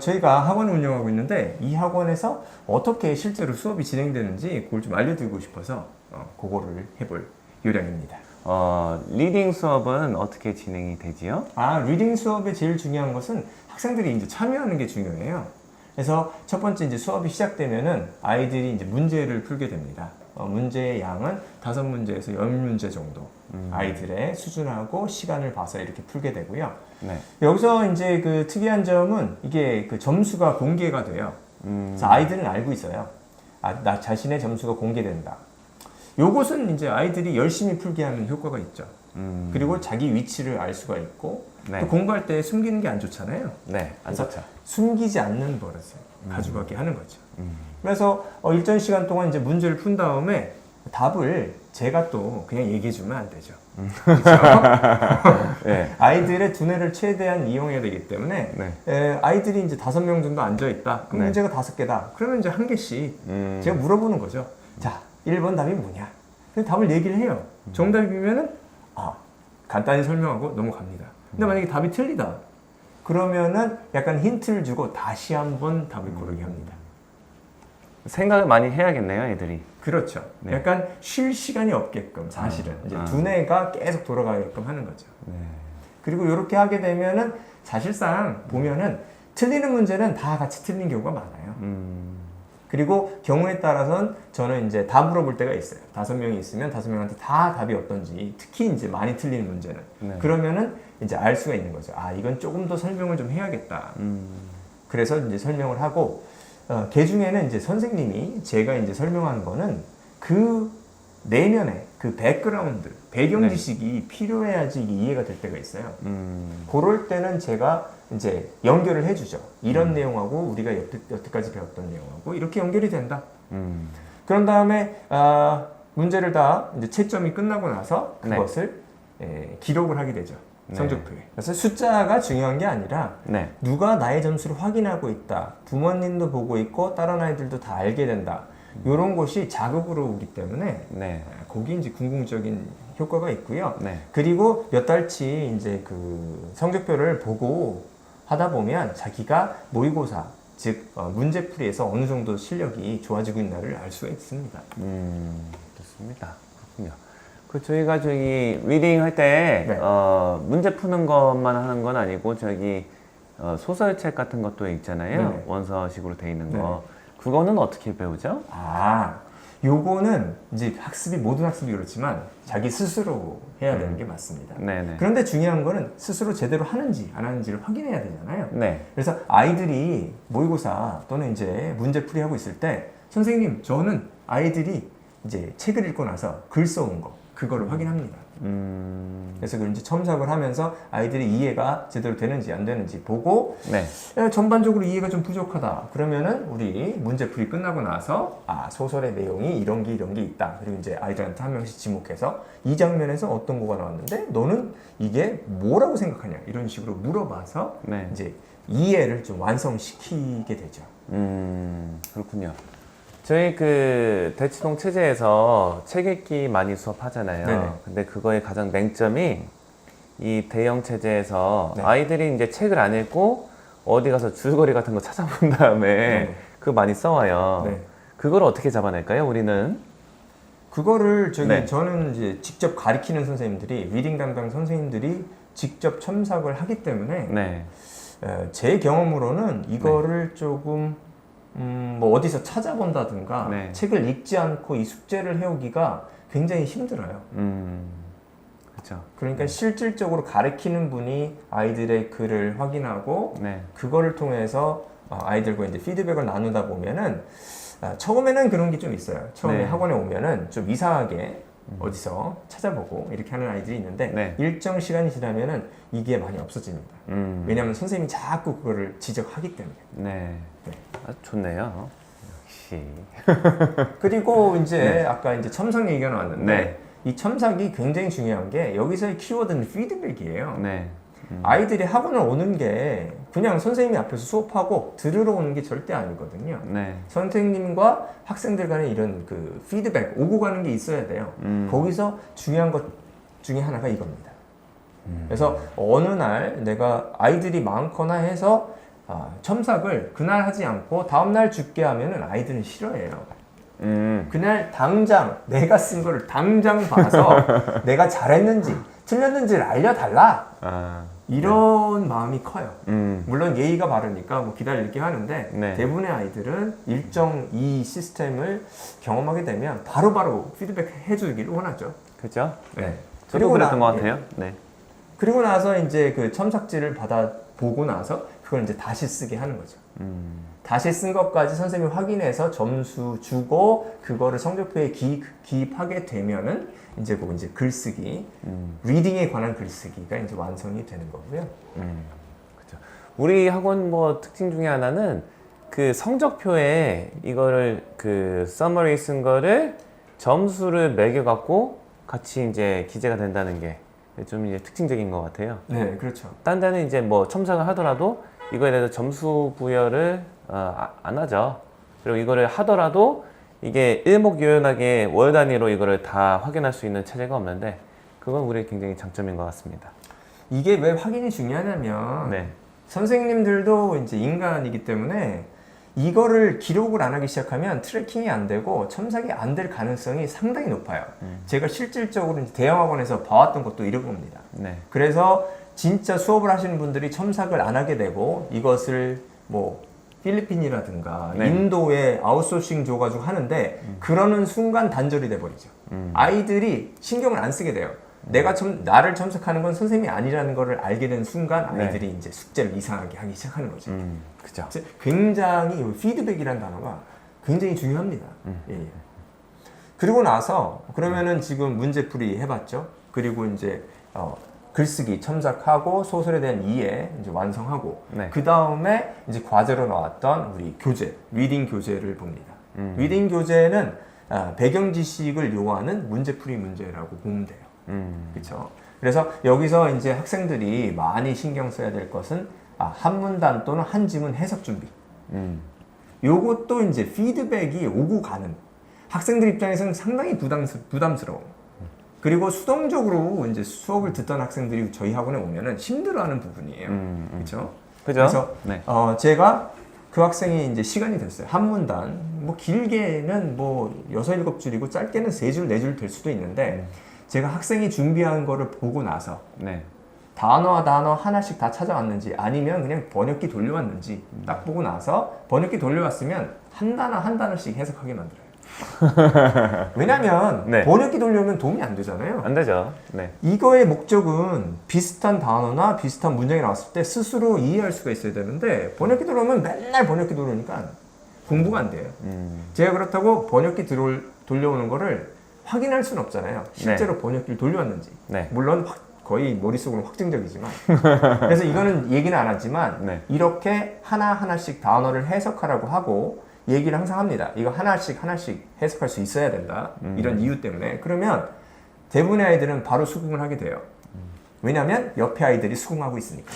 저희가 학원을 운영하고 있는데 이 학원에서 어떻게 실제로 수업이 진행되는지 그걸 좀 알려드리고 싶어서 그거를 해볼 요량입니다. 리딩 수업은 어떻게 진행이 되지요? 리딩 수업의 제일 중요한 것은 학생들이 이제 참여하는 게 중요해요. 그래서 첫 번째 이제 수업이 시작되면은 아이들이 이제 문제를 풀게 됩니다. 문제의 양은 5문제에서 10문제 정도 아이들의 수준하고 시간을 봐서 이렇게 풀게 되고요. 네. 여기서 이제 그 특이한 점은 이게 그 점수가 공개가 돼요. 그래서 아이들은 알고 있어요. 나 자신의 점수가 공개된다. 요것은 이제 아이들이 열심히 풀게 하면 효과가 있죠. 그리고 자기 위치를 알 수가 있고 네. 또 공부할 때 숨기는 게 안 좋잖아요. 네, 안 좋죠. 숨기지 않는 버릇을 가져가게 하는 거죠. 그래서 일정 시간 동안 이제 문제를 푼 다음에 답을 제가 또 그냥 얘기해 주면 안 되죠. 그렇죠? 네. 아이들의 두뇌를 최대한 이용해야 되기 때문에 네. 아이들이 이제 5명 정도 앉아 있다. 그럼 네. 문제가 5개다. 그러면 이제 한 개씩 제가 물어보는 거죠. 자, 1번 답이 뭐냐? 그래서 답을 얘기를 해요. 정답이면은 간단히 설명하고 넘어갑니다. 근데 만약에 답이 틀리다. 그러면은 약간 힌트를 주고 다시 한번 답을 고르게 합니다. 생각을 많이 해야겠네요, 애들이. 그렇죠. 네. 약간 쉴 시간이 없게끔 사실은 이제 두뇌가 계속 돌아가게끔 하는 거죠. 네. 그리고 이렇게 하게 되면은 사실상 보면은 틀리는 문제는 다 같이 틀린 경우가 많아요. 그리고 경우에 따라서는 저는 이제 다 물어볼 때가 있어요. 5명이 있으면 5명한테 다 답이 어떤지, 특히 이제 많이 틀리는 문제는. 네. 그러면은 이제 알 수가 있는 거죠. 이건 조금 더 설명을 좀 해야겠다. 그래서 이제 설명을 하고, 그 중에는 이제 선생님이 제가 이제 설명한 거는 그 내면의 그 백그라운드, 배경 지식이 필요해야지 이게 이해가 될 때가 있어요. 그럴 때는 제가 이제 연결을 해주죠. 이런 내용하고 우리가 여태까지 배웠던 내용하고 이렇게 연결이 된다. 그런 다음에 문제를 다 이제 채점이 끝나고 나서 그것을 기록을 하게 되죠. 성적표에. 그래서 숫자가 중요한 게 아니라 누가 나의 점수를 확인하고 있다. 부모님도 보고 있고 다른 아이들도 다 알게 된다. 이런 것이 자극으로 오기 때문에 거기 이제 궁극적인 효과가 있고요. 그리고 몇 달치 이제 그 성적표를 보고 하다 보면 자기가 모의고사 즉 문제풀이에서 어느 정도 실력이 좋아지고 있나를 알 수가 있습니다. 좋습니다. 그렇군요. 저희가 리딩 할 때 문제 푸는 것만 하는 건 아니고 소설책 같은 것도 있잖아요. 원서식으로 돼 있는 거. 그거는 어떻게 배우죠? 요거는 이제 모든 학습이 그렇지만 자기 스스로 해야 되는 게 맞습니다. 그런데 중요한 거는 스스로 제대로 하는지 안 하는지를 확인해야 되잖아요. 그래서 아이들이 모의고사 또는 이제 문제풀이 하고 있을 때 선생님, 저는 아이들이 이제 책을 읽고 나서 글 써온 거 그거를 확인합니다. 그래서 그걸 이제 첨삭을 하면서 아이들이 이해가 제대로 되는지 안 되는지 보고 전반적으로 이해가 좀 부족하다. 그러면은 우리 문제풀이 끝나고 나서 소설의 내용이 이런 게 있다. 그리고 이제 아이들한테 한 명씩 지목해서 이 장면에서 어떤 거가 나왔는데 너는 이게 뭐라고 생각하냐 이런 식으로 물어봐서 이제 이해를 좀 완성시키게 되죠. 그렇군요. 저희 대치동 체제에서 책 읽기 많이 수업하잖아요. 근데 그거의 가장 맹점이 이 대형 체제에서 아이들이 이제 책을 안 읽고 어디 가서 줄거리 같은 거 찾아본 다음에 그거 많이 써와요. 그걸 어떻게 잡아낼까요, 우리는? 그거를 저는 이제 직접 가르치는 선생님들이, 리딩 담당 선생님들이 직접 첨삭을 하기 때문에 제 경험으로는 이거를 조금 어디서 찾아본다든가 책을 읽지 않고 이 숙제를 해오기가 굉장히 힘들어요. 그렇죠. 그러니까 실질적으로 가르치는 분이 아이들의 글을 확인하고 그거를 통해서 아이들과 이제 피드백을 나누다 보면은 처음에는 그런 게 좀 있어요. 처음에 학원에 오면은 좀 이상하게 어디서 찾아보고 이렇게 하는 아이들이 있는데 일정 시간이 지나면은 이게 많이 없어집니다. 왜냐하면 선생님이 자꾸 그거를 지적하기 때문에. 좋네요. 역시. 그리고 이제 아까 이제 첨삭 얘기가 나왔는데 이 첨삭이 굉장히 중요한 게 여기서의 키워드는 피드백이에요. 아이들이 학원을 오는 게 그냥 선생님이 앞에서 수업하고 들으러 오는 게 절대 아니거든요. 선생님과 학생들 간에 이런 그 피드백, 오고 가는 게 있어야 돼요. 거기서 중요한 것 중에 하나가 이겁니다. 그래서 어느 날 내가 아이들이 많거나 해서 첨삭을 그날 하지 않고 다음날 죽게 하면은 아이들은 싫어해요. 음. 그날 당장 내가 쓴 거를 당장 봐서 내가 잘했는지 틀렸는지를 알려달라. 아. 이런 마음이 커요. 음. 물론 예의가 바르니까 뭐 기다릴게 하는데 네. 대부분의 아이들은 일정 이 시스템을 경험하게 되면 바로바로 피드백 해주기를 원하죠. 그죠? 네. 저도 그랬던 것 예. 같아요. 네. 그리고 나서 이제 그 첨삭지를 받아 보고 나서 그걸 이제 다시 쓰게 하는 거죠. 다시 쓴 것까지 선생님이 확인해서 점수 주고 그거를 성적표에 기입하게 되면은 이제 그 이제 글쓰기, 리딩에 관한 글쓰기가 이제 완성이 되는 거고요. 그죠. 우리 학원 뭐 특징 중에 하나는 그 성적표에 이거를 그 서머리 쓴 거를 점수를 매겨 갖고 같이 이제 기재가 된다는 게 좀 이제 특징적인 것 같아요. 네, 그렇죠. 딴 데는 이제 뭐 첨삭을 하더라도 이거에 대해서 점수 부여를 안 하죠. 그리고 이거를 하더라도 이게 일목요연하게 월 단위로 이거를 다 확인할 수 있는 체제가 없는데 그건 우리의 굉장히 장점인 것 같습니다. 이게 왜 확인이 중요하냐면 네. 선생님들도 이제 인간이기 때문에 이거를 기록을 안 하기 시작하면 트래킹이 안 되고 첨삭이 안 될 가능성이 상당히 높아요. 제가 실질적으로 이제 대형학원에서 봐왔던 것도 이런 겁니다. 네. 그래서 진짜 수업을 하시는 분들이 첨삭을 안 하게 되고 이것을 뭐 필리핀이라든가 네. 인도에 아웃소싱 줘가지고 하는데 그러는 순간 단절이 돼버리죠. 아이들이 신경을 안 쓰게 돼요. 나를 첨삭하는 건 선생님이 아니라는 것을 알게 된 순간 아이들이 이제 숙제를 이상하게 하기 시작하는 거죠. 그죠. 굉장히 피드백이라는 단어가 굉장히 중요합니다. 예. 그리고 나서 그러면은 지금 문제풀이 해봤죠. 그리고 이제 글쓰기 첨삭하고 소설에 대한 이해 이제 완성하고 네. 그 다음에 이제 과제로 나왔던 우리 교재, 리딩 교재를 봅니다. 리딩 교재는 배경 지식을 요하는 문제풀이 문제라고 보면 돼요. 그렇죠. 그래서 여기서 이제 학생들이 많이 신경 써야 될 것은 한 문단 또는 한 지문 해석 준비. 요것도 이제 피드백이 오고 가는 학생들 입장에서는 상당히 부담스러워. 그리고 수동적으로 이제 수업을 듣던 학생들이 저희 학원에 오면은 힘들어하는 부분이에요. 그렇죠? 그죠? 그래서 네. 제가 그 학생이 이제 시간이 됐어요. 한 문단 뭐 길게는 뭐 6, 7줄이고 짧게는 3줄, 4줄 될 수도 있는데 제가 학생이 준비한 거를 보고 나서 네. 단어 하나씩 다 찾아왔는지 아니면 그냥 번역기 돌려왔는지 딱 보고 나서 번역기 돌려왔으면 한 단어 한 단어씩 해석하게 만들어요. 왜냐면 네. 번역기 돌려오면 도움이 안 되잖아요. 안 되죠. 네. 이거의 목적은 비슷한 단어나 비슷한 문장이 나왔을 때 스스로 이해할 수가 있어야 되는데 번역기 돌려오면 맨날 번역기 돌려오니까 공부가 안 돼요. 제가 그렇다고 번역기 돌려오는 거를 확인할 수는 없잖아요. 실제로 번역기를 돌려왔는지. 네. 물론 거의 머릿속으로 확증적이지만 그래서 이거는 얘기는 안 하지만 네. 이렇게 하나하나씩 단어를 해석하라고 하고 얘기를 항상 합니다. 이거 하나씩 해석할 수 있어야 된다. 이런 이유 때문에. 그러면 대부분의 아이들은 바로 수긍을 하게 돼요. 왜냐하면 옆에 아이들이 수긍하고 있으니까.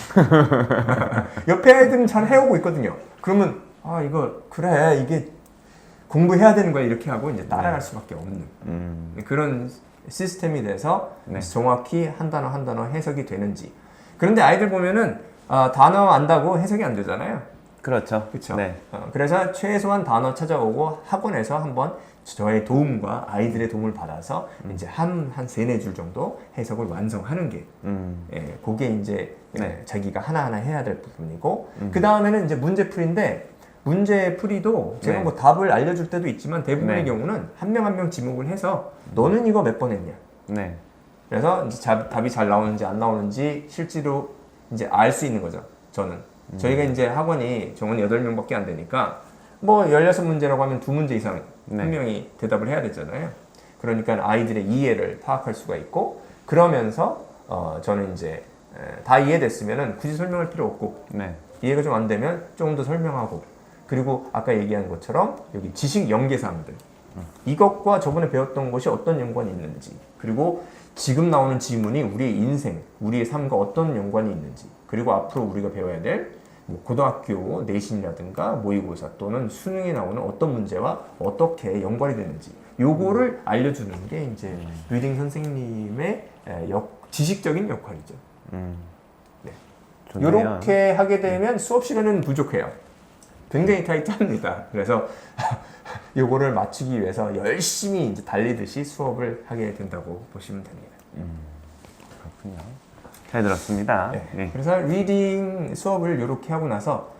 옆에 아이들은 잘 해오고 있거든요. 그러면 이거 그래 이게 공부해야 되는 거야 이렇게 하고 이제 따라갈 수밖에 없는 그런 시스템이 돼서 네. 정확히 한 단어 한 단어 해석이 되는지. 그런데 아이들 보면은 단어 안다고 해석이 안 되잖아요. 그렇죠. 그렇죠. 네. 그래서 최소한 단어 찾아오고 학원에서 한번 저의 도움과 아이들의 도움을 받아서 이제 한 3-4줄 정도 해석을 완성하는 게 그게 이제 네. 자기가 하나하나 해야 될 부분이고 그 다음에는 이제 문제풀이인데 문제풀이도 제가 네. 뭐 답을 알려줄 때도 있지만 대부분의 네. 경우는 한 명 한 명 지목을 해서 너는 이거 몇 번 했냐. 네. 그래서 이제 답이 잘 나오는지 안 나오는지 실제로 이제 알 수 있는 거죠. 저는. 저희가 이제 학원이 정원 8명밖에 안 되니까 뭐 16문제라고 하면 2문제 이상 네. 한 명이 대답을 해야 되잖아요. 그러니까 아이들의 이해를 파악할 수가 있고 그러면서 저는 이제 다 이해됐으면은 굳이 설명할 필요 없고 네. 이해가 좀 안 되면 조금 더 설명하고 그리고 아까 얘기한 것처럼 여기 지식 연계사항들 이것과 저번에 배웠던 것이 어떤 연관이 있는지 그리고 지금 나오는 지문이 우리의 인생, 우리의 삶과 어떤 연관이 있는지 그리고 앞으로 우리가 배워야 될 뭐 고등학교 내신이라든가 모의고사 또는 수능에 나오는 어떤 문제와 어떻게 연관이 되는지 요거를 알려주는 게 이제 리딩 선생님의 지식적인 역할이죠. 네. 좋네요. 이렇게 하게 되면 수업 시간은 부족해요. 굉장히 타이트합니다. 그래서 요거를 맞추기 위해서 열심히 이제 달리듯이 수업을 하게 된다고 보시면 됩니다. 그렇군요. 잘 들었습니다. 네. 네. 그래서 리딩 수업을 이렇게 하고 나서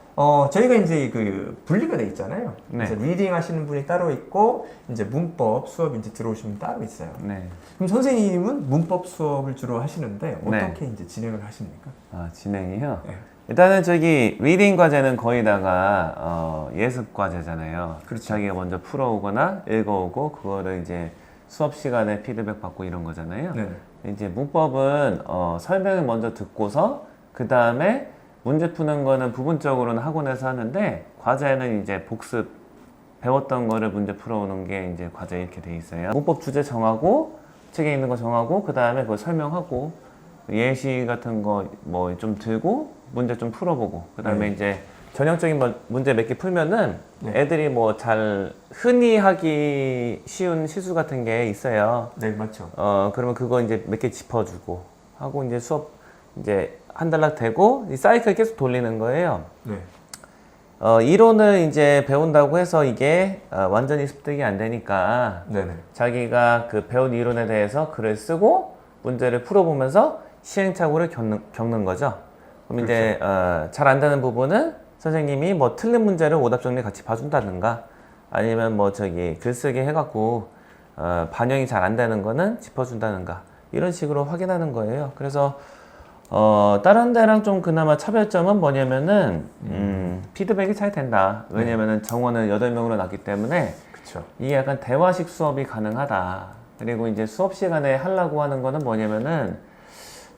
저희가 이제 그 분리가 돼 있잖아요. 그래서 네. 리딩 하시는 분이 따로 있고 이제 문법 수업 이제 들어오시면 따로 있어요. 네. 그럼 선생님은 문법 수업을 주로 하시는데 네. 어떻게 이제 진행을 하십니까? 아, 진행이요? 네. 일단은 저기 리딩 과제는 거의 다가 예습 과제잖아요. 그렇죠. 자기가 먼저 풀어오거나 읽어오고 그거를 이제 수업 시간에 피드백 받고 이런 거잖아요. 네. 이제 문법은 설명을 먼저 듣고서 그 다음에 문제 푸는 거는 부분적으로는 학원에서 하는데 과제는 이제 복습 배웠던 거를 문제 풀어오는 게 이제 과제 이렇게 돼 있어요. 문법 주제 정하고 책에 있는 거 정하고 그 다음에 그걸 설명하고 예시 같은 거 뭐 좀 들고 문제 좀 풀어보고 그 다음에 이제 전형적인 문제 몇 개 풀면은 네. 애들이 뭐 잘 흔히 하기 쉬운 실수 같은 게 있어요. 네, 맞죠. 그러면 그거 이제 몇 개 짚어주고 하고 이제 수업 이제 한 달락 되고 이 사이클 계속 돌리는 거예요. 네. 이론을 이제 배운다고 해서 이게 완전히 습득이 안 되니까 네네. 자기가 그 배운 이론에 대해서 글을 쓰고 문제를 풀어보면서 시행착오를 겪는 거죠. 그럼 이제 잘 안 되는 부분은 선생님이 뭐 틀린 문제를 오답 정리 같이 봐준다든가 아니면 뭐 저기 글쓰기 해갖고 반영이 잘 안 되는 거는 짚어준다든가 이런 식으로 확인하는 거예요. 그래서 다른 데랑 좀 그나마 차별점은 뭐냐면은 피드백이 잘 된다. 왜냐면은 정원은 8명으로 났기 때문에 그쵸. 이게 약간 대화식 수업이 가능하다. 그리고 이제 수업 시간에 하려고 하는 거는 뭐냐면은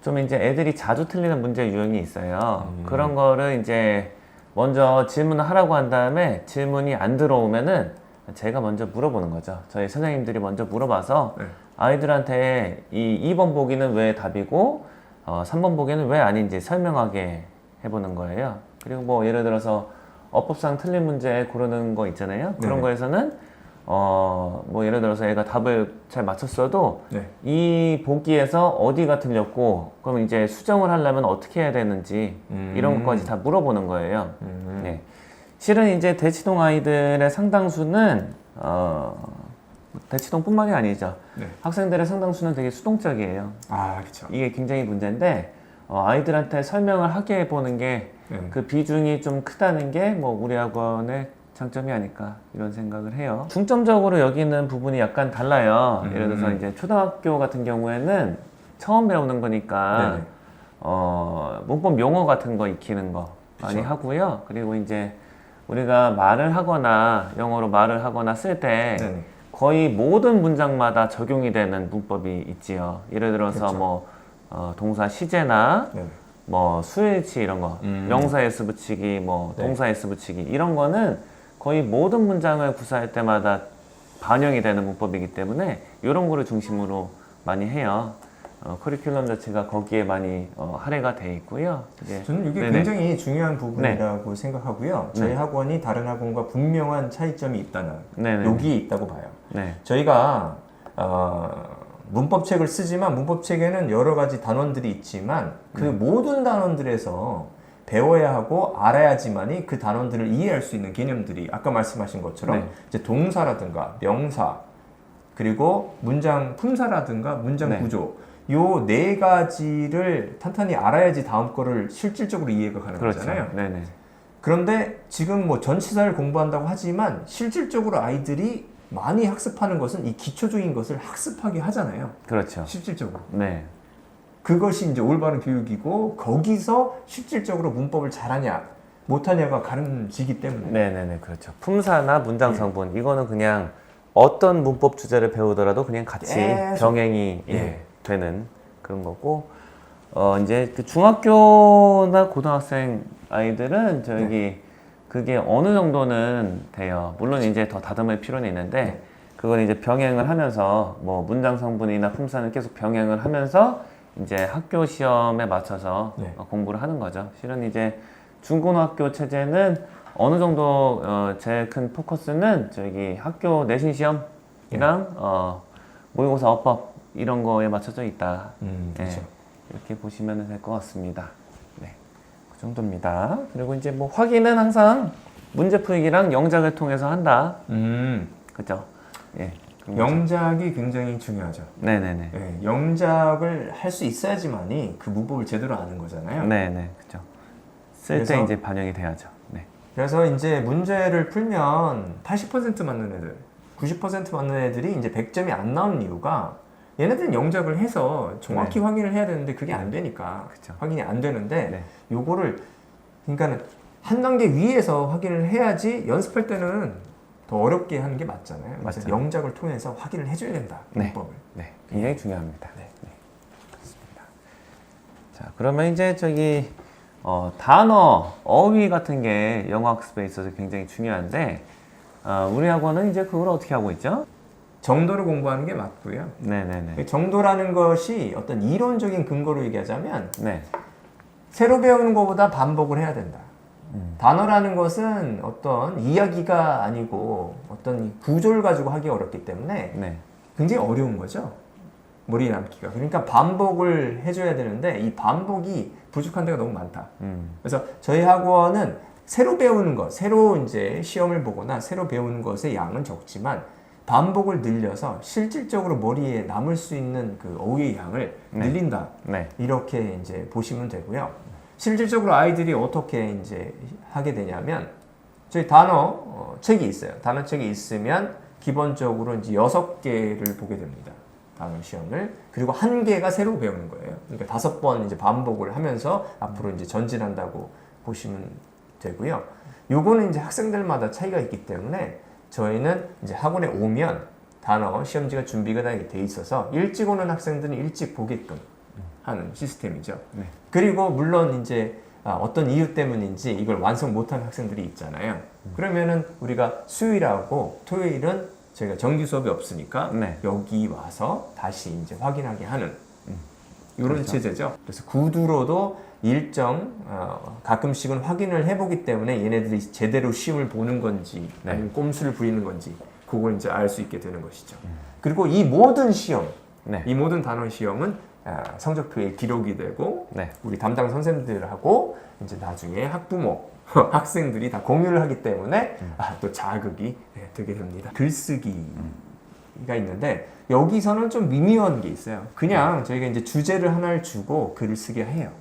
좀 이제 애들이 자주 틀리는 문제 유형이 있어요. 그런 거를 이제 먼저 질문을 하라고 한 다음에 질문이 안 들어오면은 제가 먼저 물어보는 거죠. 저희 선생님들이 먼저 물어봐서 네. 아이들한테 이 2번 보기는 왜 답이고 3번 보기는 왜 아닌지 설명하게 해보는 거예요. 그리고 뭐 예를 들어서 어법상 틀린 문제 고르는 거 있잖아요. 그런 네네. 거에서는 뭐 예를 들어서 애가 답을 잘 맞췄어도 네. 이 보기에서 어디가 틀렸고 그럼 이제 수정을 하려면 어떻게 해야 되는지 이런 것까지 다 물어보는 거예요. 네. 실은 이제 대치동 아이들의 상당수는 대치동뿐만이 아니죠. 네. 학생들의 상당수는 되게 수동적이에요. 아, 그쵸. 이게 굉장히 문제인데 아이들한테 설명을 하게 해보는 게 그 네. 비중이 좀 크다는 게 뭐 우리 학원의 장점이 아닐까 이런 생각을 해요. 중점적으로 여기는 부분이 약간 달라요. 예를 들어서 이제 초등학교 같은 경우에는 처음 배우는 거니까 네네. 문법 용어 같은 거 익히는 거 많이 그쵸. 하고요. 그리고 이제 우리가 말을 하거나 영어로 말을 하거나 쓸 때 네네. 거의 모든 문장마다 적용이 되는 문법이 있지요. 예를 들어서 그쵸. 뭐 동사 시제나 네. 뭐 수일치 이런 거, 명사 s 붙이기, 뭐 네. 동사 s 붙이기 이런 거는 거의 모든 문장을 구사할 때마다 반영이 되는 문법이기 때문에 이런 거를 중심으로 많이 해요. 커리큘럼 자체가 거기에 많이 할애가 돼 있고요. 이제 저는 이게 네네. 굉장히 중요한 부분이라고 생각하고요. 저희 네. 학원이 다른 학원과 분명한 차이점이 있다는 네네. 여기에 있다고 봐요. 네, 저희가 문법책을 쓰지만 문법책에는 여러 가지 단원들이 있지만 그 모든 단원들에서 배워야 하고 알아야지만이 그 단원들을 이해할 수 있는 개념들이 아까 말씀하신 것처럼 네. 이제 동사라든가 명사 그리고 문장 품사라든가 문장 네. 구조 요 네 가지를 탄탄히 알아야지 다음 거를 실질적으로 이해가 가는 그렇죠. 거잖아요. 네네. 그런데 지금 뭐 전치사를 공부한다고 하지만 실질적으로 아이들이 많이 학습하는 것은 이 기초적인 것을 학습하게 하잖아요. 그렇죠. 실질적으로. 네, 그것이 이제 올바른 교육이고 거기서 실질적으로 문법을 잘하냐 못하냐가 가름지기 때문에. 네네네, 그렇죠. 품사나 문장 성분 이거는 그냥 어떤 문법 주제를 배우더라도 그냥 같이 계속. 병행이 예. 되는 그런 거고 이제 그 중학교나 고등학생 아이들은 저기 그게 어느 정도는 돼요. 물론 이제 더 다듬을 필요는 있는데 그걸 이제 병행을 하면서 뭐 문장 성분이나 품사는 계속 병행을 하면서 이제 학교 시험에 맞춰서 네. 공부를 하는 거죠. 실은 이제 중고등학교 체제는 어느 정도 제일 큰 포커스는 저기 학교 내신 시험이랑 모의고사 어법 이런 거에 맞춰져 있다. 네, 그렇죠. 이렇게 보시면 될 것 같습니다. 네. 그 정도입니다. 그리고 이제 뭐 확인은 항상 문제풀이랑 영작을 통해서 한다. 그죠? 예. 영작이 굉장히 중요하죠. 네네네. 예, 영작을 할 수 있어야지만이 그 문법을 제대로 아는 거잖아요. 네네. 그죠. 쓸 때 그래서- 이제 반영이 돼야죠. 네. 그래서 이제 문제를 풀면 80% 맞는 애들, 90% 맞는 애들이 이제 100점이 안 나오는 이유가 얘네들은 영작을 해서 정확히 확인을 해야 되는데 그게 안 되니까 그쵸. 확인이 안 되는데 네. 요거를 그러니까는 한 단계 위에서 확인을 해야지 연습할 때는 더 어렵게 하는 게 맞잖아요. 그래서 맞죠. 영작을 통해서 확인을 해줘야 된다. 네. 문법을. 네. 굉장히 중요합니다. 네. 그렇습니다. 자, 그러면 이제 저기 단어, 어휘 같은 게 영어 학습에 있어서 굉장히 중요한데 우리 학원은 이제 그걸 어떻게 하고 있죠? 정도를 공부하는 게 맞고요. 네네네. 정도라는 것이 어떤 이론적인 근거로 얘기하자면 네. 새로 배우는 것보다 반복을 해야 된다. 단어라는 것은 어떤 이야기가 아니고 어떤 구조를 가지고 하기 어렵기 때문에 네. 굉장히 어려운 거죠. 머리에 남기가. 그러니까 반복을 해줘야 되는데 이 반복이 부족한 데가 너무 많다. 그래서 저희 학원은 새로 배우는 것, 새로 이제 시험을 보거나 새로 배우는 것의 양은 적지만 반복을 늘려서 실질적으로 머리에 남을 수 있는 그 어휘의 양을 네. 늘린다. 네. 이렇게 이제 보시면 되고요. 실질적으로 아이들이 어떻게 이제 하게 되냐면 저희 단어 책이 있어요. 단어 책이 있으면 기본적으로 이제 6개를 보게 됩니다. 단어 시험을. 그리고 1개가 새로 배우는 거예요. 그러니까 5번 이제 반복을 하면서 앞으로 이제 전진한다고 보시면 되고요. 요거는 이제 학생들마다 차이가 있기 때문에 저희는 이제 학원에 오면 단어 시험지가 준비가 다 돼 있어서 일찍 오는 학생들은 일찍 보게끔 하는 시스템이죠. 네. 그리고 물론 이제 어떤 이유 때문인지 이걸 완성 못한 학생들이 있잖아요. 그러면은 우리가 수요일하고 토요일은 저희가 정규 수업이 없으니까 네. 여기 와서 다시 이제 확인하게 하는 이런 그렇죠. 체제죠. 그래서 구두로도 일정 가끔씩은 확인을 해보기 때문에 얘네들이 제대로 시험을 보는 건지 네. 아니면 꼼수를 부리는 건지 그걸 이제 알 수 있게 되는 것이죠. 그리고 이 모든 시험, 네. 이 모든 단원 시험은 성적표에 기록이 되고 네. 우리 담당 선생님들하고 이제 나중에 학부모, 학생들이 다 공유를 하기 때문에 또 자극이 되게 됩니다. 글쓰기가 있는데 여기서는 좀 미묘한 게 있어요. 그냥 저희가 이제 주제를 하나를 주고 글을 쓰게 해요.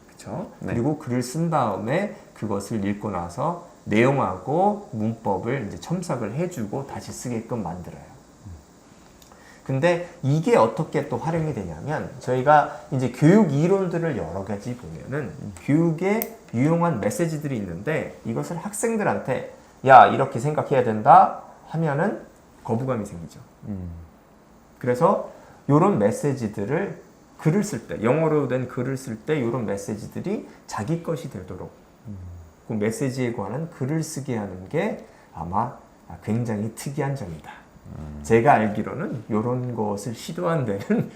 그렇죠? 네. 그리고 글을 쓴 다음에 그것을 읽고 나서 내용하고 문법을 이제 첨삭을 해주고 다시 쓰게끔 만들어요. 근데 이게 어떻게 또 활용이 되냐면 저희가 이제 교육 이론들을 여러 가지 보면은 교육에 유용한 메시지들이 있는데 이것을 학생들한테 야 이렇게 생각해야 된다 하면은 거부감이 생기죠. 그래서 이런 메시지들을 글을 쓸 때 영어로 된 글을 쓸 때 이런 메시지들이 자기 것이 되도록 그 메시지에 관한 글을 쓰게 하는 게 아마 굉장히 특이한 점이다. 제가 알기로는 이런 것을 시도한 데는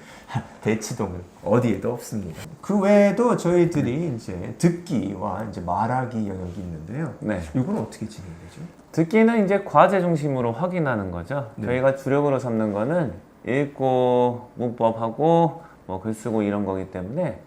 대치동은 어디에도 없습니다. 그 외에도 저희들이 이제 듣기와 이제 말하기 영역이 있는데요. 네. 이건 어떻게 진행되죠? 듣기는 이제 과제 중심으로 확인하는 거죠. 네. 저희가 주력으로 삼는 거는 읽고 문법하고 뭐 글 쓰고 이런 거기 때문에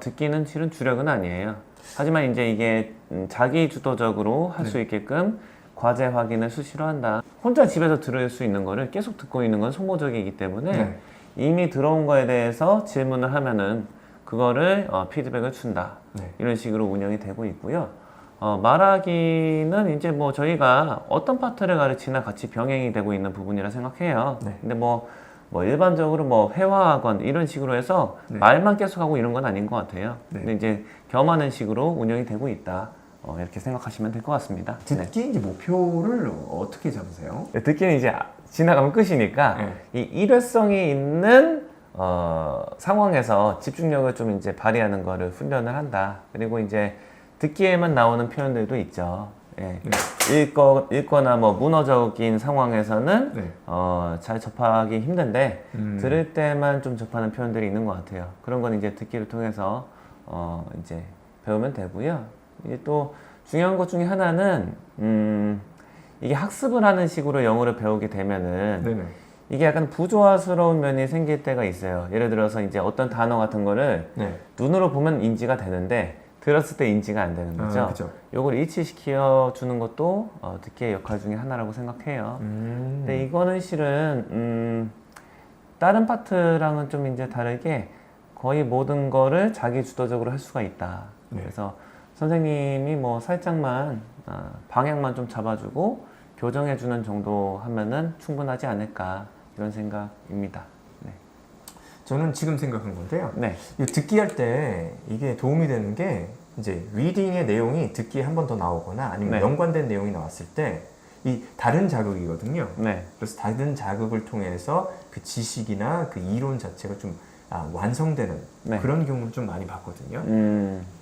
듣기는 실은 주력은 아니에요. 하지만 이제 이게 자기 주도적으로 할 수 있게끔 과제 확인을 수시로 한다. 혼자 집에서 들을 수 있는 거를 계속 듣고 있는 건 소모적이기 때문에 네. 이미 들어온 거에 대해서 질문을 하면은 그거를 피드백을 준다. 네. 이런 식으로 운영이 되고 있고요. 말하기는 이제 뭐 저희가 어떤 파트를 가르치나 같이 병행이 되고 있는 부분이라 생각해요. 네. 근데 뭐 일반적으로 뭐 회화학원 이런 식으로 해서 네. 말만 계속하고 이런 건 아닌 것 같아요. 네. 근데 이제 겸하는 식으로 운영이 되고 있다. 이렇게 생각하시면 될 것 같습니다. 듣기 이제 목표를 어떻게 잡으세요? 네. 듣기는 이제 지나가면 끝이니까 이 일회성이 있는 상황에서 집중력을 좀 이제 발휘하는 거를 훈련을 한다. 그리고 이제 듣기에만 나오는 표현들도 있죠. 예. 읽거나 뭐 문어적인 상황에서는 네. 잘 접하기 힘든데 들을 때만 좀 접하는 표현들이 있는 것 같아요. 그런 건 이제 듣기를 통해서 이제 배우면 되고요. 이게 또 중요한 것 중에 하나는 이게 학습을 하는 식으로 영어를 배우게 되면은 네네. 이게 약간 부조화스러운 면이 생길 때가 있어요. 예를 들어서 이제 어떤 단어 같은 거를 네. 눈으로 보면 인지가 되는데 들었을 때 인지가 안 되는 거죠. 그죠. 요걸 일치시켜 주는 것도 듣기의 역할 중에 하나라고 생각해요. 근데 이거는 실은 다른 파트랑은 좀 이제 다르게 거의 모든 거를 자기 주도적으로 할 수가 있다. 네. 그래서 선생님이 뭐 살짝만 방향만 좀 잡아주고 교정해주는 정도 하면은 충분하지 않을까 이런 생각입니다. 네. 저는 지금 생각한 건데요. 네. 이 듣기 할 때 이게 도움이 되는 게 이제 리딩의 내용이 듣기에 한 번 더 나오거나 아니면 네. 연관된 내용이 나왔을 때 이 다른 자극이거든요. 네. 그래서 다른 자극을 통해서 그 지식이나 그 이론 자체가 좀 완성되는 네. 그런 경우를 좀 많이 봤거든요.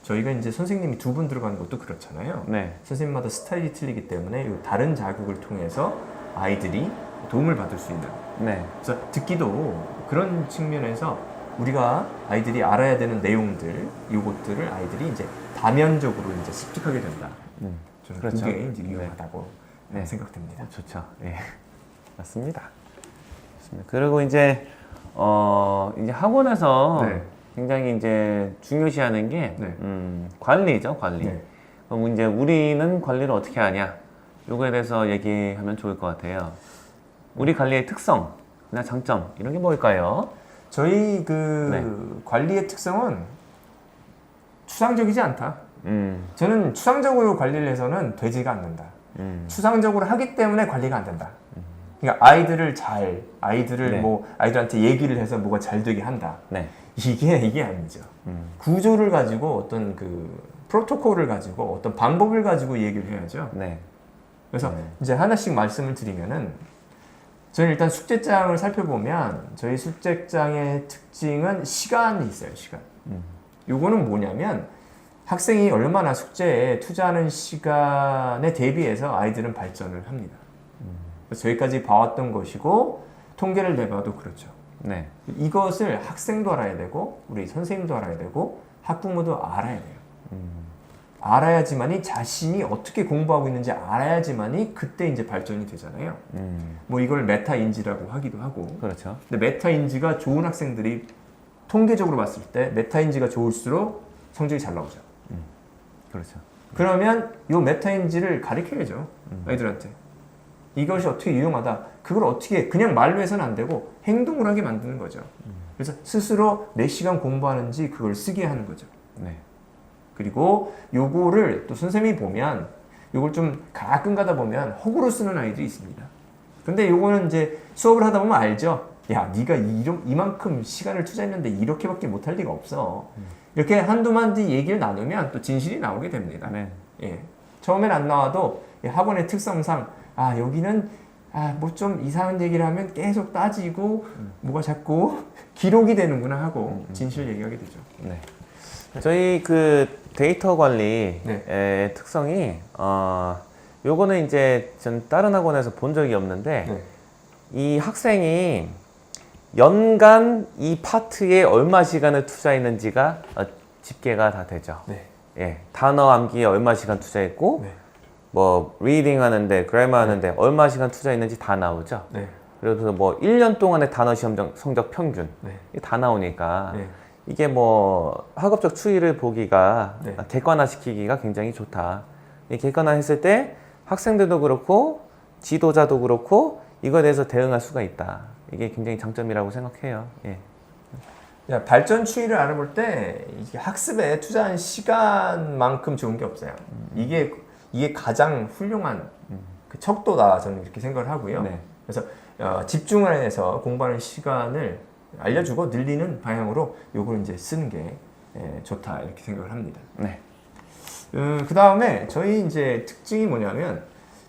저희가 이제 선생님이 두 분 들어가는 것도 그렇잖아요. 네. 선생님마다 스타일이 틀리기 때문에 이 다른 자극을 통해서 아이들이 도움을 받을 수 있는. 네. 그래서 듣기도 그런 측면에서 우리가 아이들이 알아야 되는 내용들, 요것들을 아이들이 이제 다면적으로 이제 습득하게 된다. 저는 그렇죠. 그게 이제 유용하다고 네. 생각됩니다. 좋죠. 예. 맞습니다. 좋습니다. 그리고 이제 이제 학원에서 네. 굉장히 이제 중요시하는 게 네. 관리죠, 관리. 네. 그럼 이제 우리는 관리를 어떻게 하냐? 요거에 대해서 얘기하면 좋을 것 같아요. 우리 관리의 특성, 그냥 장점 이런 게 뭘까요? 저희 그 관리의 특성은 추상적이지 않다. 저는 추상적으로 관리를 해서는 되지가 않는다. 추상적으로 하기 때문에 관리가 안 된다. 그러니까 아이들을 네. 뭐 아이들한테 얘기를 해서 뭐가 잘 되게 한다. 네. 이게 아니죠. 구조를 가지고 어떤 그 프로토콜을 가지고 어떤 방법을 가지고 얘기를 해야죠. 네. 그래서 이제 하나씩 말씀을 드리면은 저는 일단 숙제장을 살펴보면 저희 숙제장의 특징은 시간이 있어요. 시간. 요거는 뭐냐면 학생이 얼마나 숙제에 투자하는 시간에 대비해서 아이들은 발전을 합니다. 그래서 저희까지 봐왔던 것이고 통계를 내봐도 그렇죠. 네. 이것을 학생도 알아야 되고 우리 선생님도 알아야 되고 학부모도 알아야 돼요. 알아야지만이 자신이 어떻게 공부하고 있는지 알아야지만이 그때 이제 발전이 되잖아요. 뭐 이걸 메타인지라고 하기도 하고. 그렇죠. 근데 메타인지가 좋은 학생들이 통계적으로 봤을 때 메타인지가 좋을수록 성적이 잘 나오죠. 그렇죠. 그러면 이 메타인지를 가르쳐야죠. 아이들한테. 이것이 어떻게 유용하다. 그걸 어떻게 그냥 말로 해서는 안 되고 행동을 하게 만드는 거죠. 그래서 스스로 몇 시간 공부하는지 그걸 쓰게 하는 거죠. 네. 그리고 요거를 또 선생님이 보면 요걸 좀 가끔 가다 보면 허구로 쓰는 아이들이 있습니다. 근데 요거는 이제 수업을 하다 보면 알죠. 야, 네가 이만큼 시간을 투자했는데 이렇게밖에 못할 리가 없어. 이렇게 한두 마디 얘기를 나누면 또 진실이 나오게 됩니다. 네. 예. 처음엔 안 나와도 학원의 특성상 여기는 뭐 좀 이상한 얘기를 하면 계속 따지고 뭐가 자꾸 기록이 되는구나 하고 진실 얘기하게 되죠. 네. 저희 그 데이터 관리의 네. 특성이 요거는 이제 전 다른 학원에서 본 적이 없는데 네. 이 학생이 연간 이 파트에 얼마 시간을 투자했는지가 집계가 다 되죠. 네. 예, 단어 암기에 얼마 시간 투자했고 네. 뭐 리딩 하는데 그래머 하는데 얼마 시간 투자했는지 다 나오죠. 네. 그래서 뭐 1년 동안의 단어 시험 성적 평균 네. 이게 다 나오니까 네. 이게 뭐 학업적 추이를 보기가 네. 객관화시키기가 굉장히 좋다. 이 객관화했을 때 학생들도 그렇고 지도자도 그렇고 이거에 대해서 대응할 수가 있다. 이게 굉장히 장점이라고 생각해요. 예. 발전 추이를 알아볼 때 이게 학습에 투자한 시간만큼 좋은 게 없어요. 이게 가장 훌륭한 그 척도다 저는 이렇게 생각을 하고요. 네. 그래서 집중을 해서 공부하는 시간을 알려주고 늘리는 방향으로 요걸 이제 쓰는 게 좋다 이렇게 생각을 합니다. 네. 그 다음에 저희 이제 특징이 뭐냐면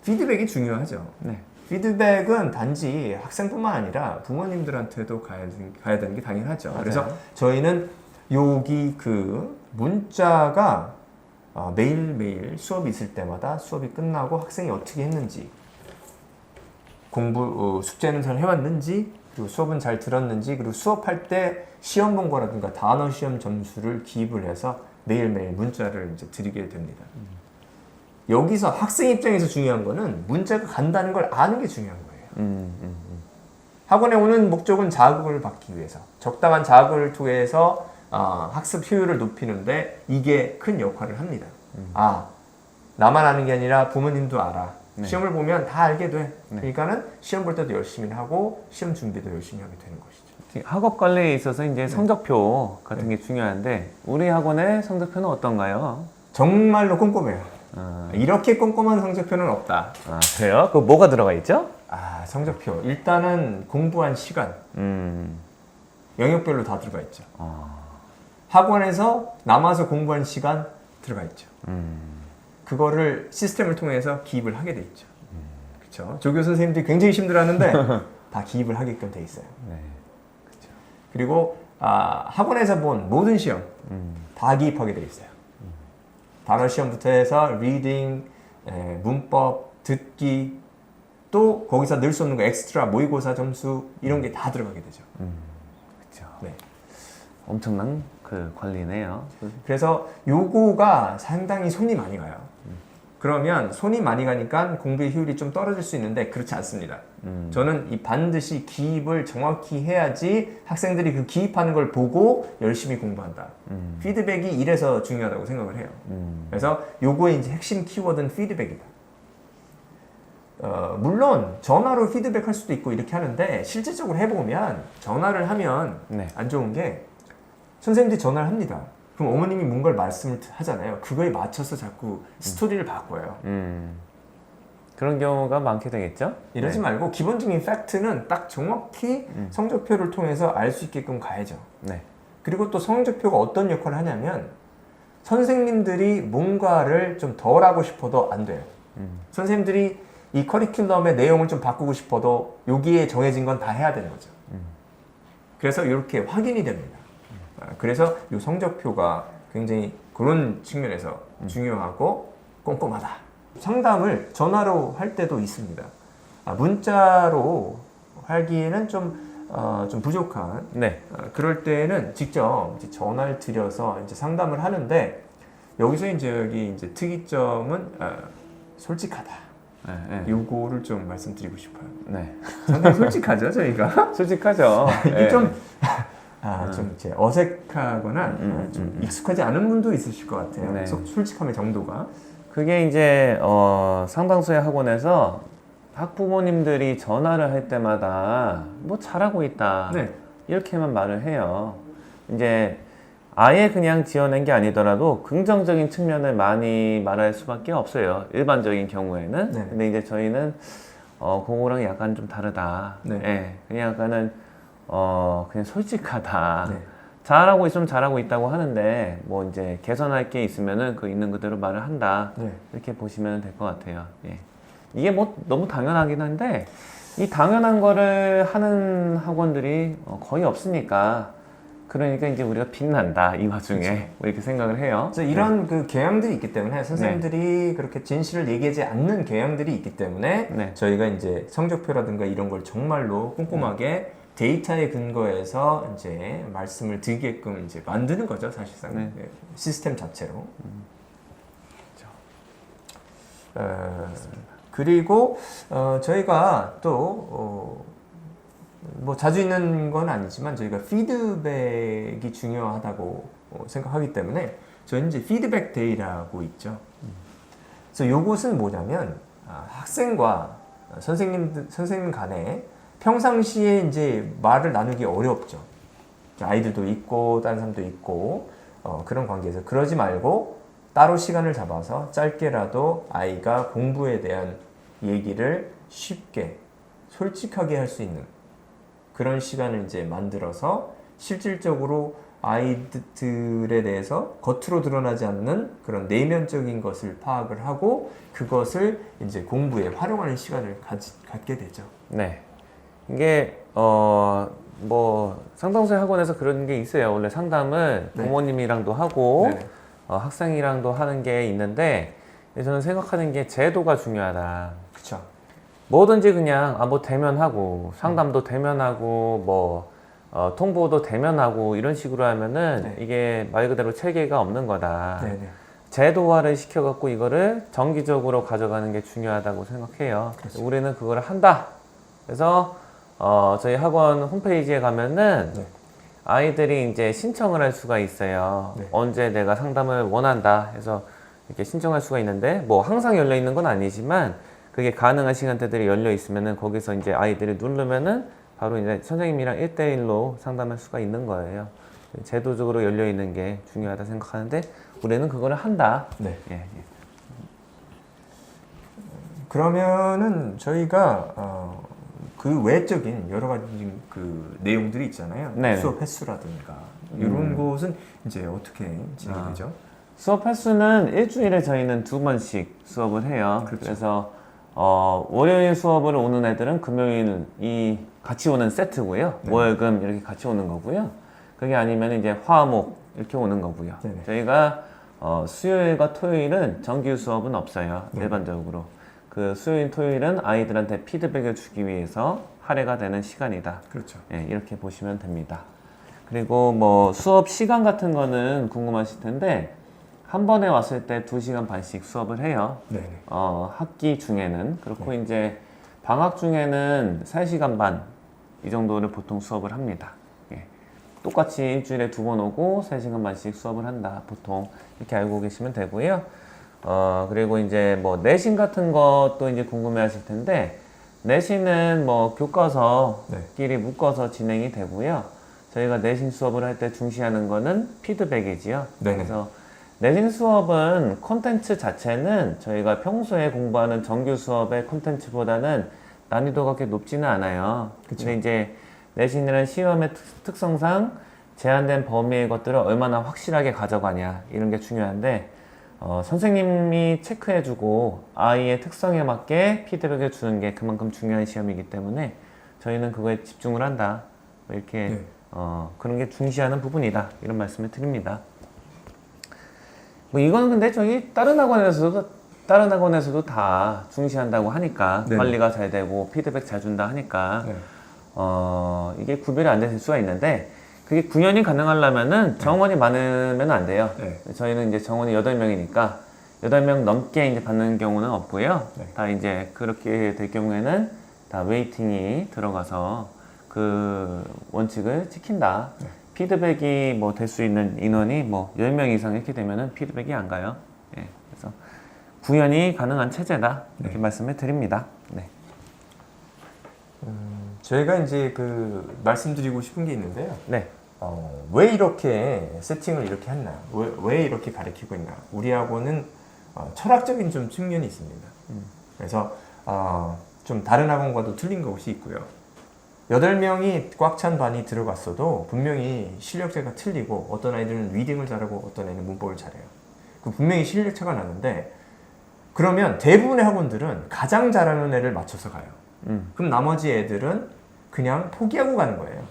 피드백이 중요하죠. 네. 피드백은 단지 학생뿐만 아니라 부모님들한테도 가야 되는 게 당연하죠. 맞아요. 그래서 저희는 여기 그 문자가 매일매일 수업이 있을 때마다 수업이 끝나고 학생이 어떻게 했는지 숙제는 잘 해왔는지 그리고 수업은 잘 들었는지 그리고 수업할 때 시험 본 거라든가 단어 시험 점수를 기입을 해서 매일매일 문자를 이제 드리게 됩니다. 여기서 학생 입장에서 중요한 거는 문자가 간다는 걸 아는 게 중요한 거예요. 학원에 오는 목적은 자극을 받기 위해서 적당한 자극을 통해서 학습 효율을 높이는데 이게 큰 역할을 합니다. 나만 아는 게 아니라 부모님도 알아. 네. 시험을 보면 다 알게 돼. 네. 그러니까는 시험 볼 때도 열심히 하고 시험 준비도 열심히 하게 되는 것이죠. 학업 관리에 있어서 이제 성적표 같은 게 중요한데 우리 학원의 성적표는 어떤가요? 정말로 꼼꼼해요. 이렇게 꼼꼼한 성적표는 없다. 그래요? 그 뭐가 들어가 있죠? 성적표. 일단은 공부한 시간. 영역별로 다 들어가 있죠. 학원에서 남아서 공부한 시간 들어가 있죠. 그거를 시스템을 통해서 기입을 하게 돼 있죠. 그렇죠. 조교 선생님들이 굉장히 힘들어하는데 다 기입을 하게끔 돼 있어요. 네. 그렇죠. 그리고 학원에서 본 모든 시험 다 기입하게 돼 있어요. 단어 시험부터 해서 리딩, 문법, 듣기, 또 거기서 늘 수 없는 거 엑스트라 모의고사 점수 이런 게 다 들어가게 되죠. 그렇죠. 네. 엄청난 그 관리네요. 그래서 요거가 상당히 손이 많이 가요. 그러면 손이 많이 가니까 공부의 효율이 좀 떨어질 수 있는데 그렇지 않습니다. 저는 이 반드시 기입을 정확히 해야지 학생들이 그 기입하는 걸 보고 열심히 공부한다. 피드백이 이래서 중요하다고 생각을 해요. 그래서 요거의 이제 핵심 키워드는 피드백이다. 물론 전화로 피드백할 수도 있고 이렇게 하는데 실질적으로 해보면 전화를 하면 네. 안 좋은 게 선생님들이 전화를 합니다. 그럼 어머님이 뭔가를 말씀을 하잖아요. 그거에 맞춰서 자꾸 스토리를 바꿔요. 그런 경우가 많게 되겠죠? 이러지 네. 말고 기본적인 팩트는 딱 정확히 성적표를 통해서 알 수 있게끔 가야죠. 네. 그리고 또 성적표가 어떤 역할을 하냐면 선생님들이 뭔가를 좀 덜 하고 싶어도 안 돼요. 선생님들이 이 커리큘럼의 내용을 좀 바꾸고 싶어도 여기에 정해진 건 다 해야 되는 거죠. 그래서 이렇게 확인이 됩니다. 그래서 이 성적표가 굉장히 그런 측면에서 중요하고 꼼꼼하다. 상담을 전화로 할 때도 있습니다. 문자로 하기에는 좀 부족한. 네. 그럴 때는 직접 이제 전화를 드려서 이제 상담을 하는데 여기서 이제 특이점은 솔직하다. 네. 요거를 좀 말씀드리고 싶어요. 네. 상당히 솔직하죠, 저희가. 솔직하죠. 이게 네. 좀 이제 어색하거나 좀 익숙하지 않은 분도 있으실 것 같아요. 네. 솔직함의 정도가. 그게 이제 상당수의 학원에서 학부모님들이 전화를 할 때마다 뭐 잘하고 있다 네. 이렇게만 말을 해요. 이제 아예 그냥 지어낸 게 아니더라도 긍정적인 측면을 많이 말할 수밖에 없어요. 일반적인 경우에는. 네. 근데 이제 저희는 그거랑 약간 좀 다르다. 네. 예, 그냥 약간은 그냥 솔직하다. 네. 잘하고 있으면 잘하고 있다고 하는데 뭐 이제 개선할 게 있으면은 그 있는 그대로 말을 한다. 네. 이렇게 보시면 될 것 같아요. 예. 이게 뭐 너무 당연하긴 한데 이 당연한 거를 하는 학원들이 거의 없으니까 그러니까 이제 우리가 빛난다 이 와중에 그렇죠. 뭐 이렇게 생각을 해요. 그래서 이런 그 교양들이 있기 때문에 선생님들이 그렇게 진실을 얘기하지 않는 교양들이 있기 때문에 네. 저희가 이제 성적표라든가 이런 걸 정말로 꼼꼼하게 데이터에 근거해서 이제 말씀을 드리게끔 이제 만드는 거죠, 사실상. 네. 시스템 자체로. 그리고 저희가 또 뭐 자주 있는 건 아니지만 저희가 피드백이 중요하다고 생각하기 때문에 저희는 이제 피드백 데이라고 있죠. 그래서 요것은 뭐냐면 학생과 선생님 간에 평상시에 이제 말을 나누기 어렵죠. 아이들도 있고 다른 사람도 있고 그런 관계에서 그러지 말고 따로 시간을 잡아서 짧게라도 아이가 공부에 대한 얘기를 쉽게 솔직하게 할 수 있는 그런 시간을 이제 만들어서 실질적으로 아이들에 대해서 겉으로 드러나지 않는 그런 내면적인 것을 파악을 하고 그것을 이제 공부에 활용하는 시간을 갖게 되죠. 네. 이게 뭐 상담소의 학원에서 그런 게 있어요. 원래 상담을 네. 부모님이랑도 하고 네네. 학생이랑도 하는 게 있는데 저는 생각하는 게 제도가 중요하다. 그렇죠. 뭐든지 그냥 뭐 대면하고 상담도 대면하고 뭐 통보도 대면하고 이런 식으로 하면은 네. 이게 말 그대로 체계가 없는 거다. 네네. 제도화를 시켜갖고 이거를 정기적으로 가져가는 게 중요하다고 생각해요. 그렇죠. 우리는 그거를 한다. 그래서 저희 학원 홈페이지에 가면은 네. 아이들이 이제 신청을 할 수가 있어요. 네. 언제 내가 상담을 원한다 해서 이렇게 신청할 수가 있는데 뭐 항상 열려 있는 건 아니지만 그게 가능한 시간대들이 열려 있으면은 거기서 이제 아이들이 누르면은 바로 이제 선생님이랑 1대1로 상담할 수가 있는 거예요. 제도적으로 열려 있는 게 중요하다 생각하는데 우리는 그거를 한다. 네. 예, 예. 그러면은 저희가 그 외적인 여러 가지 그 내용들이 있잖아요. 네네. 수업 횟수라든가 이런 곳은 이제 어떻게 진행이 되죠? 수업 횟수는 일주일에 저희는 2번씩 수업을 해요. 그렇죠. 그래서 월요일 수업을 오는 애들은 금요일이 같이 오는 세트고요. 네. 월금 이렇게 같이 오는 거고요. 그게 아니면 이제 화목 이렇게 오는 거고요. 네네. 저희가 수요일과 토요일은 정규 수업은 없어요. 네. 일반적으로. 그 수요일, 토요일은 아이들한테 피드백을 주기 위해서 할애가 되는 시간이다. 그렇죠. 예, 이렇게 보시면 됩니다. 그리고 뭐 수업 시간 같은 거는 궁금하실 텐데 한 번에 왔을 때 2시간 반씩 수업을 해요. 네. 학기 중에는. 그렇고 이제 방학 중에는 3시간 반 이 정도를 보통 수업을 합니다. 예. 똑같이 일주일에 2번 오고 3시간 반씩 수업을 한다. 보통 이렇게 알고 계시면 되고요. 그리고 이제 뭐 내신 같은 것도 이제 궁금해 하실 텐데 내신은 뭐 교과서끼리 묶어서 진행이 되고요. 저희가 내신 수업을 할 때 중시하는 거는 피드백이지요. 네네. 그래서 내신 수업은 콘텐츠 자체는 저희가 평소에 공부하는 정규 수업의 콘텐츠보다는 난이도가 그렇게 높지는 않아요. 그쵸. 근데 이제 내신이라는 시험의 특성상 제한된 범위의 것들을 얼마나 확실하게 가져가냐 이런 게 중요한데 선생님이 체크해주고 아이의 특성에 맞게 피드백을 주는 게 그만큼 중요한 시험이기 때문에 저희는 그거에 집중을 한다. 이렇게 네. 그런 게 중시하는 부분이다. 이런 말씀을 드립니다. 뭐 이거는 근데 저희 다른 학원에서도 다 중시한다고 하니까 네. 관리가 잘 되고 피드백 잘 준다 하니까 네. 이게 구별이 안 될 수가 있는데 그게 구현이 가능하려면은 정원이 많으면 안 돼요. 네. 저희는 이제 정원이 8명이니까 8명 넘게 이제 받는 경우는 없고요. 네. 다 이제 그렇게 될 경우에는 다 웨이팅이 들어가서 그 원칙을 지킨다. 네. 피드백이 뭐 될 수 있는 인원이 뭐 10명 이상 이렇게 되면은 피드백이 안 가요. 예. 그래서 구현이 가능한 체제다. 이렇게 네. 말씀을 드립니다. 네. 저희가 이제 그 말씀드리고 싶은 게 있는데요. 네. 왜 이렇게 세팅을 이렇게 했나? 왜 이렇게 가르치고 있나? 우리 학원은 철학적인 좀 측면이 있습니다. 그래서 좀 다른 학원과도 틀린 것이 있고요. 8명이 꽉 찬 반이 들어갔어도 분명히 실력차가 틀리고 어떤 아이들은 리딩을 잘하고 어떤 애는 문법을 잘해요. 그 분명히 실력차가 나는데 그러면 대부분의 학원들은 가장 잘하는 애를 맞춰서 가요. 그럼 나머지 애들은 그냥 포기하고 가는 거예요.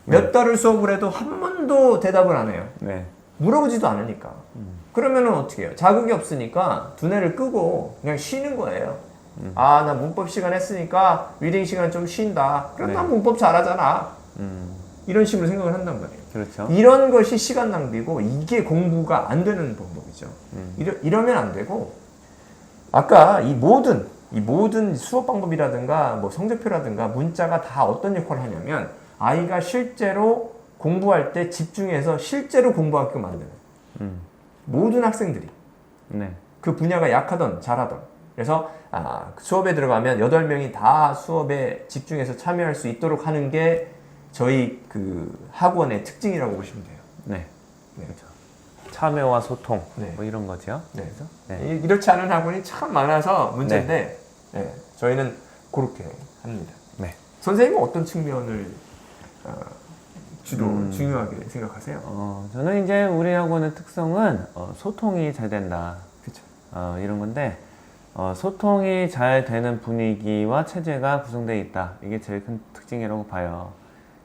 몇 달을 수업을 해도 한 번도 대답을 안 해요. 네. 물어보지도 않으니까. 그러면은 어떻게 해요? 자극이 없으니까 두뇌를 끄고 그냥 쉬는 거예요. 아, 나 문법 시간 했으니까 리딩 시간 좀 쉰다. 그럼 네. 난 문법 잘하잖아. 이런 식으로 생각을 한단 말이에요. 그렇죠. 이런 것이 시간 낭비고 이게 공부가 안 되는 방법이죠. 이러면 안 되고 아까 이 모든 수업 방법이라든가 뭐 성적표라든가 문자가 다 어떤 역할을 하냐면 아이가 실제로 공부할 때 집중해서 실제로 공부하게끔 만드는 모든 학생들이 네. 그 분야가 약하던 잘하던 그래서 수업에 들어가면 8명이 다 수업에 집중해서 참여할 수 있도록 하는 게 저희 그 학원의 특징이라고 보시면 돼요. 네. 네. 그렇죠. 참여와 소통 네. 뭐 이런 거죠. 네. 그래서 네. 이렇지 않은 학원이 참 많아서 문제인데 네, 저희는 그렇게 합니다. 네. 선생님은 어떤 측면을 주로 중요하게 생각하세요? 저는 이제 우리 학원의 특성은 소통이 잘 된다. 그렇죠. 이런 건데 소통이 잘 되는 분위기와 체제가 구성되어 있다. 이게 제일 큰 특징이라고 봐요.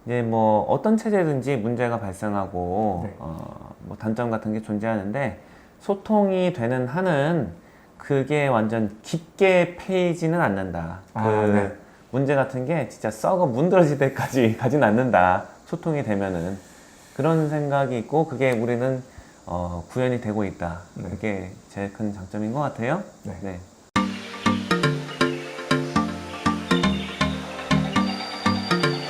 이제 뭐 어떤 체제든지 문제가 발생하고 네. 뭐 단점 같은 게 존재하는데 소통이 되는 한은 그게 완전 깊게 패이지는 않는다. 네. 문제 같은 게 진짜 썩어 문드러질 때까지 가진 않는다. 소통이 되면은 그런 생각이 있고 그게 우리는 구현이 되고 있다. 네. 그게 제일 큰 장점인 것 같아요. 네. 네.